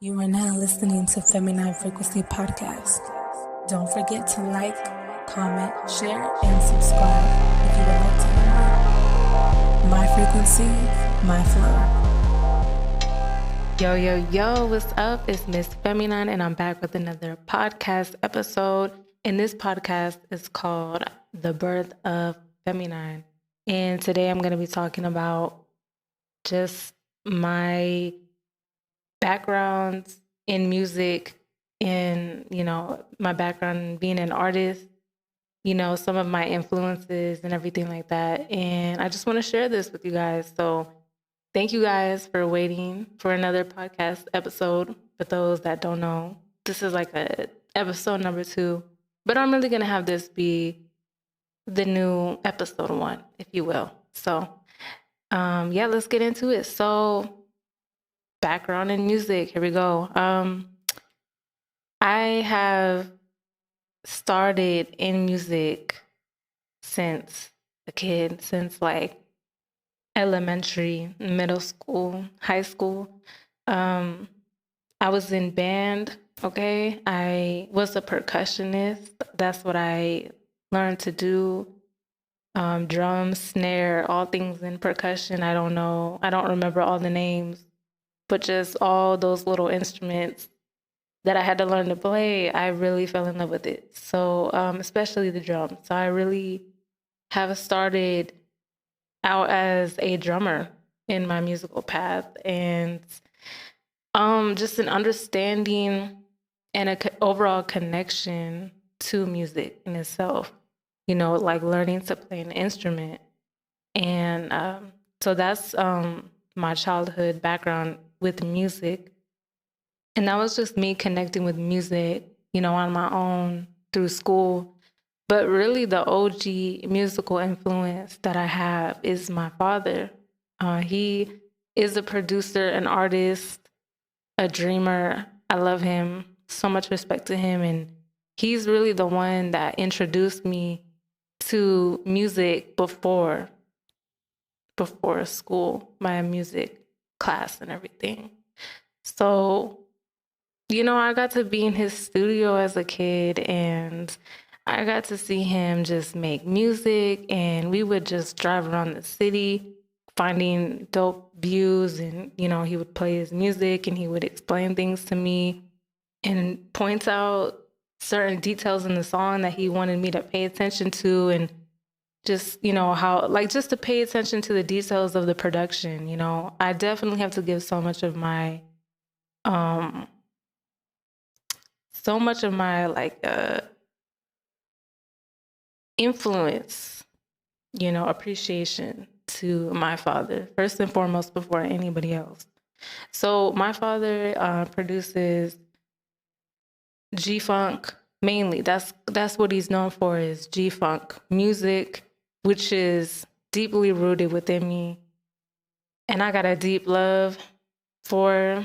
You are now listening to FEMI9 Frequency Podcast. Don't forget to like, comment, share, and subscribe if you would like to hear more. My frequency, my flow. Yo, what's up? It's Miss FEMI9 and I'm back with another podcast episode. And this podcast is called The Birth of FEMI9. And today I'm going to be talking about just my backgrounds in music and, my background in being an artist, some of my influences and everything like that. And I just want to share this with you guys. So thank you guys for waiting for another podcast episode. For those that don't know, this is like a episode number 2, but I'm really going to have this be the new episode 1, if you will. So, let's get into it. So, background in music. Here we go. I have started in music since a kid, since like elementary, middle school, high school. I was in band, okay? I was a percussionist. That's what I learned to do. Drums, snare, all things in percussion. I don't know. I don't remember all the names, but just all those little instruments that I had to learn to play, I really fell in love with it. So, especially the drums. So I really have started out as a drummer in my musical path, and just an understanding and a overall connection to music in itself, like learning to play an instrument. And so that's my childhood background with music. And that was just me connecting with music, on my own through school. But really the OG musical influence that I have is my father. He is a producer, an artist, a dreamer. I love him. So much respect to him. And he's really the one that introduced me to music before school, my music class and everything. So, I got to be in his studio as a kid, and I got to see him just make music, and we would just drive around the city finding dope views, and, he would play his music and he would explain things to me and point out certain details in the song that he wanted me to pay attention to, and just, how, like, just to pay attention to the details of the production. I definitely have to give so much of my like influence, appreciation to my father, first and foremost, before anybody else. So my father produces G-Funk mainly. That's what he's known for, is G-Funk music, which is deeply rooted within me. And I got a deep love for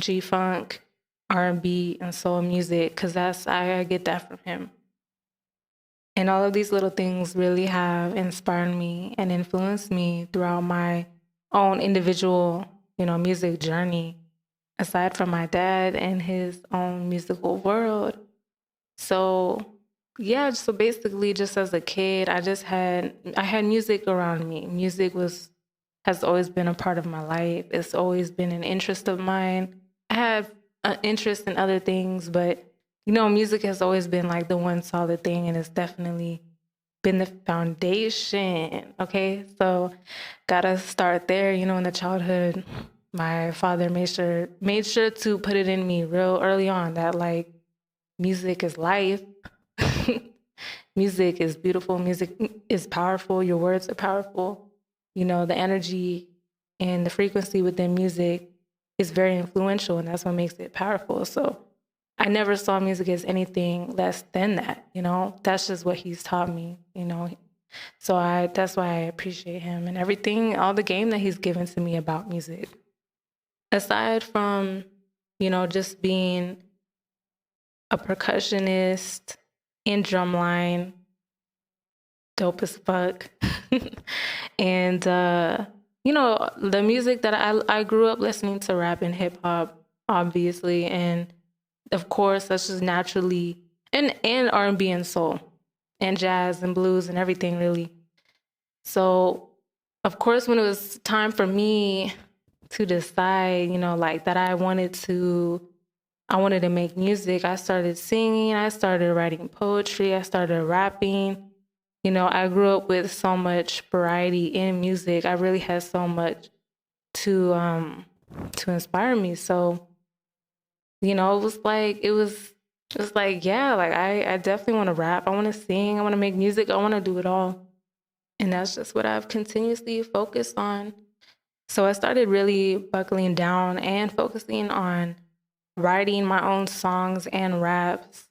G-Funk, R&B, and soul music, because I get that from him. And all of these little things really have inspired me and influenced me throughout my own individual, music journey, aside from my dad and his own musical world. So, yeah, so basically just as a kid, I had music around me. Music has always been a part of my life. It's always been an interest of mine. I have an interest in other things, but music has always been like the one solid thing, and it's definitely been the foundation. Okay, so gotta start there. In the childhood, my father made sure to put it in me real early on that like music is life. Music is beautiful. Music is powerful. Your words are powerful. The energy and the frequency within music is very influential, and that's what makes it powerful. So I never saw music as anything less than that. That's just what he's taught me. So that's why I appreciate him and everything, all the game that he's given to me about music. Aside from, just being a percussionist in drumline, dope as fuck. And, the music that I grew up listening to rap and hip hop obviously, and of course that's just naturally, and R&B and soul and jazz and blues and everything really. So of course when it was time for me to decide, like that I wanted to make music, I started singing, I started writing poetry, I started rapping. I grew up with so much variety in music. I really had so much to inspire me. So, it was like, yeah, like I definitely want to rap. I want to sing. I want to make music. I want to do it all. And that's just what I've continuously focused on. So I started really buckling down and focusing on writing my own songs and raps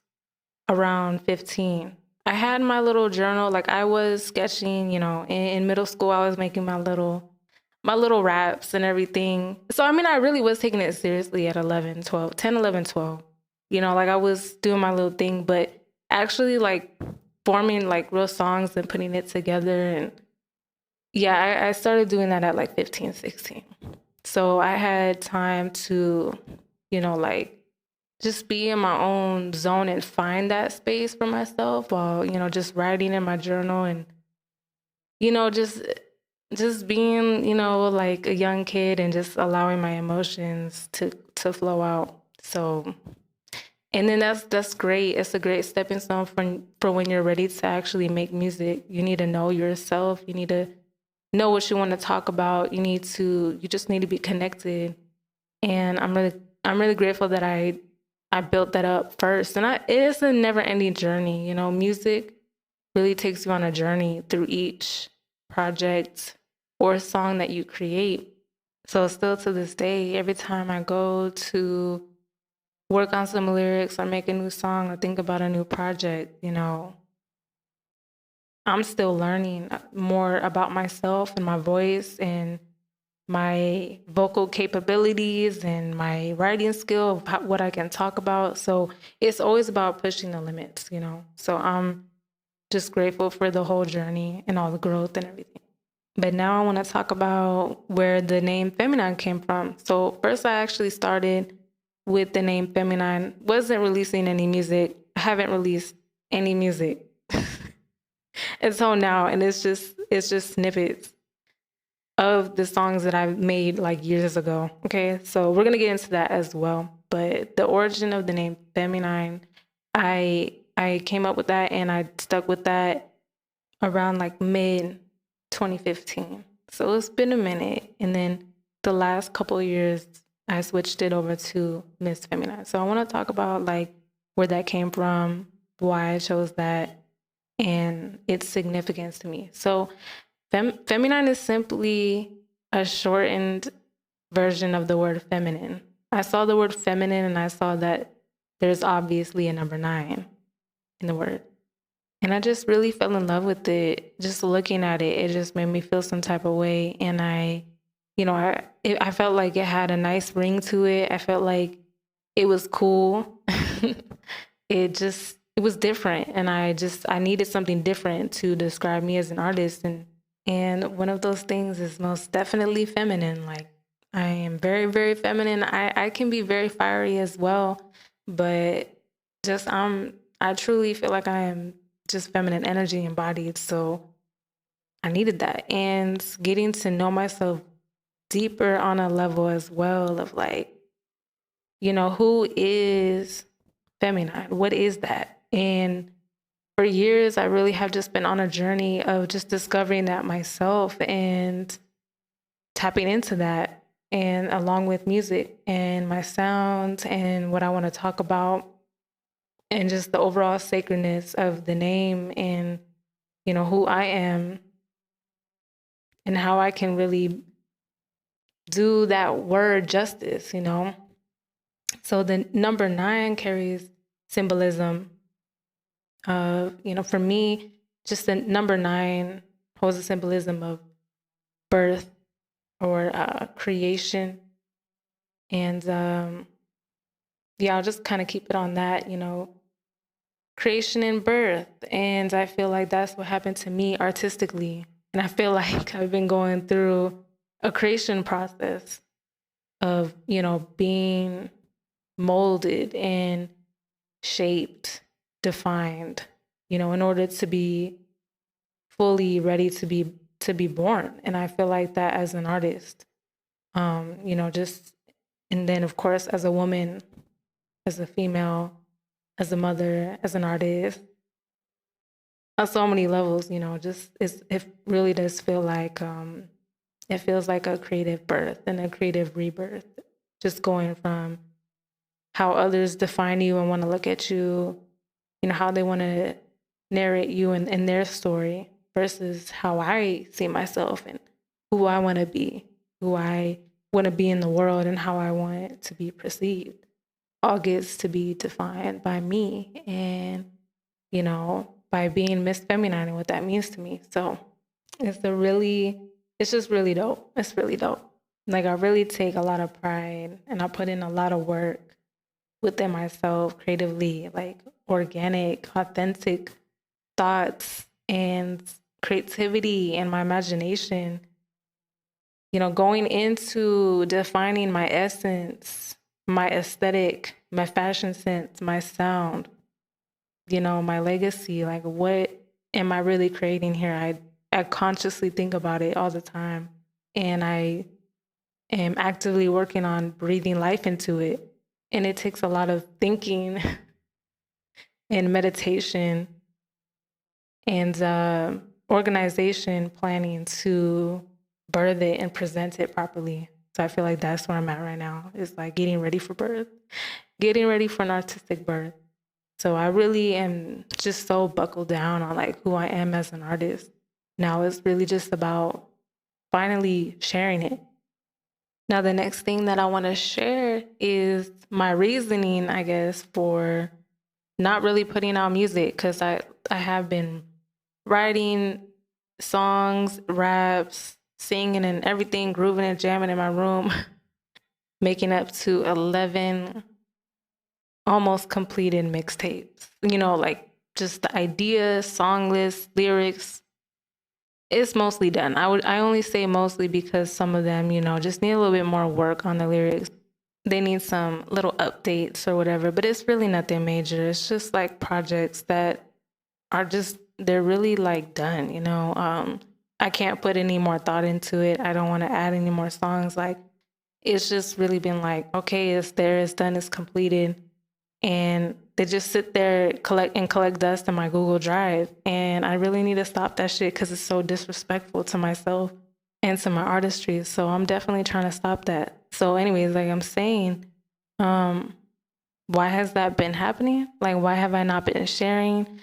around 15. I had my little journal, like I was sketching, in middle school, I was making my little raps and everything. So, I mean, I really was taking it seriously at 11, 12, 10, 11, 12. Like I was doing my little thing, but actually like forming like real songs and putting it together. And yeah, I started doing that at like 15, 16. So I had time to, like just be in my own zone and find that space for myself while, just writing in my journal and, just being, like a young kid and just allowing my emotions to flow out. So, and then that's great. It's a great stepping stone for when you're ready to actually make music. You need to know yourself. You need to know what you want to talk about. You just need to be connected. And I'm really grateful that I built that up first. And it is a never ending journey. Music really takes you on a journey through each project or song that you create. So still to this day, every time I go to work on some lyrics or make a new song or think about a new project, I'm still learning more about myself and my voice and my vocal capabilities and my writing skill of what I can talk about. So it's always about pushing the limits, So I'm just grateful for the whole journey and all the growth and everything. But now I want to talk about where the name FEMI9 came from. So first I actually started with the name FEMI9. Wasn't releasing any music. I haven't released any music until now, and it's just snippets of the songs that I've made like years ago. Okay, so we're gonna get into that as well. But the origin of the name FEMI9, I came up with that and I stuck with that around like mid 2015. So it's been a minute, and then the last couple of years I switched it over to Miss FEMI9. So I want to talk about like where that came from, why I chose that, and its significance to me. So FEMI9 is simply a shortened version of the word feminine. I saw the word feminine and I saw that there's obviously a number 9 in the word. And I just really fell in love with it. Just looking at it, it just made me feel some type of way. And I felt like it had a nice ring to it. I felt like it was cool. It was different. And I needed something different to describe me as an artist. And one of those things is most definitely feminine. Like I am very, very feminine. I can be very fiery as well, but I truly feel like I am just feminine energy embodied. So I needed that. And getting to know myself deeper on a level as well of like, who is FEMI9? What is that? And for years, I really have just been on a journey of just discovering that myself and tapping into that. And along with music and my sound and what I want to talk about and just the overall sacredness of the name and, who I am and how I can really do that word justice, So the number 9 carries symbolism of, for me, just the number 9 holds a symbolism of birth or creation. And I'll just kind of keep it on that, creation and birth. And I feel like that's what happened to me artistically. And I feel like I've been going through a creation process of, being molded and shaped, defined, in order to be fully ready to be born. And I feel like that as an artist, just, and then of course as a woman, as a female, as a mother, as an artist, on so many levels, just it really does feel like it feels like a creative birth and a creative rebirth. Just going from how others define you and want to look at you, how they want to narrate you in their story versus how I see myself and who I want to be, who I want to be in the world and how I want it to be perceived. All gets to be defined by me and, by being Miss FEMI9 and what that means to me. So it's just really dope. It's really dope. Like I really take a lot of pride and I put in a lot of work within myself creatively, like organic, authentic thoughts and creativity and my imagination. Going into defining my essence, my aesthetic, my fashion sense, my sound, my legacy, like what am I really creating here? I consciously think about it all the time. And I am actively working on breathing life into it. And it takes a lot of thinking and meditation and organization planning to birth it and present it properly. So I feel like that's where I'm at right now. It's like getting ready for birth, getting ready for an artistic birth. So I really am just so buckled down on like who I am as an artist. Now it's really just about finally sharing it. Now the next thing that I want to share is my reasoning, I guess, for not really putting out music, because I have been writing songs, raps, singing and everything, grooving and jamming in my room, making up to 11 almost completed mixtapes. Like just the idea, song list, lyrics, it's mostly done. I only say mostly because some of them, just need a little bit more work on the lyrics. They need some little updates or whatever, but it's really nothing major. It's just like projects that are just, they're really like done, I can't put any more thought into it. I don't want to add any more songs. Like it's just really been like, okay, it's there, it's done, it's completed. And they just sit there, collect dust in my Google Drive. And I really need to stop that shit because it's so disrespectful to myself and to my artistry. So I'm definitely trying to stop that. So anyways, like I'm saying, why has that been happening? Like, why have I not been sharing?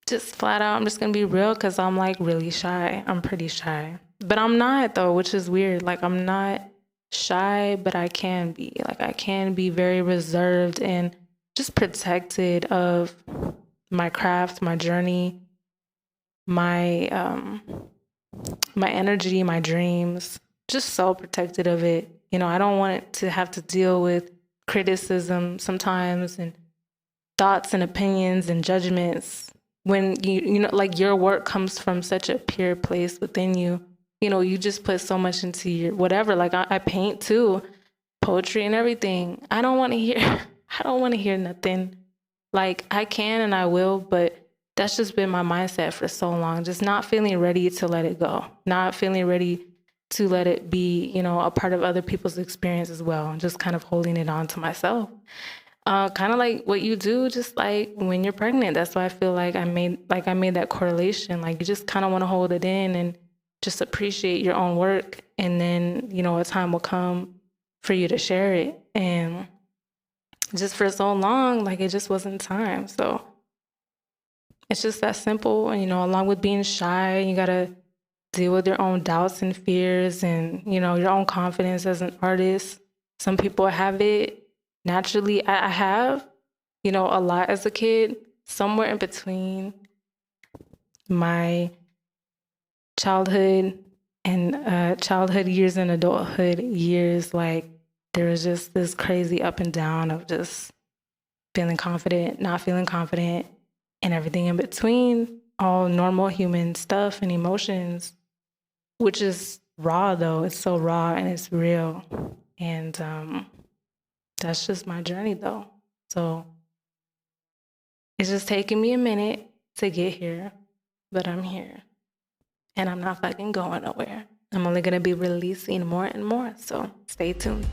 Just flat out, I'm just going to be real because I'm like really shy. I'm pretty shy. But I'm not though, which is weird. Like I'm not shy, but I can be. Like I can be very reserved and just protected of my craft, my journey, my my energy, my dreams. Just so protected of it. I don't want it to have to deal with criticism sometimes and thoughts and opinions and judgments when like your work comes from such a pure place within you. You just put so much into your whatever. Like I paint too, poetry and everything. I don't want to hear nothing. Like I can and I will, but that's just been my mindset for so long. Just not feeling ready to let it go. Not feeling ready to let it be, a part of other people's experience as well. And just kind of holding it on to myself. Kind of like what you do, just like when you're pregnant. That's why I feel like I made that correlation. Like you just kind of want to hold it in and just appreciate your own work. And then, a time will come for you to share it. And just for so long, like it just wasn't time. So it's just that simple. And, along with being shy, you got to deal with your own doubts and fears and, your own confidence as an artist. Some people have it naturally. I have, a lot as a kid, somewhere in between my childhood and childhood years and adulthood years. Like there was just this crazy up and down of just feeling confident, not feeling confident, and everything in between, all normal human stuff and emotions, which is raw though. It's so raw and it's real. And that's just my journey though. So it's just taking me a minute to get here, but I'm here. And I'm not fucking going nowhere. I'm only going to be releasing more and more. So stay tuned.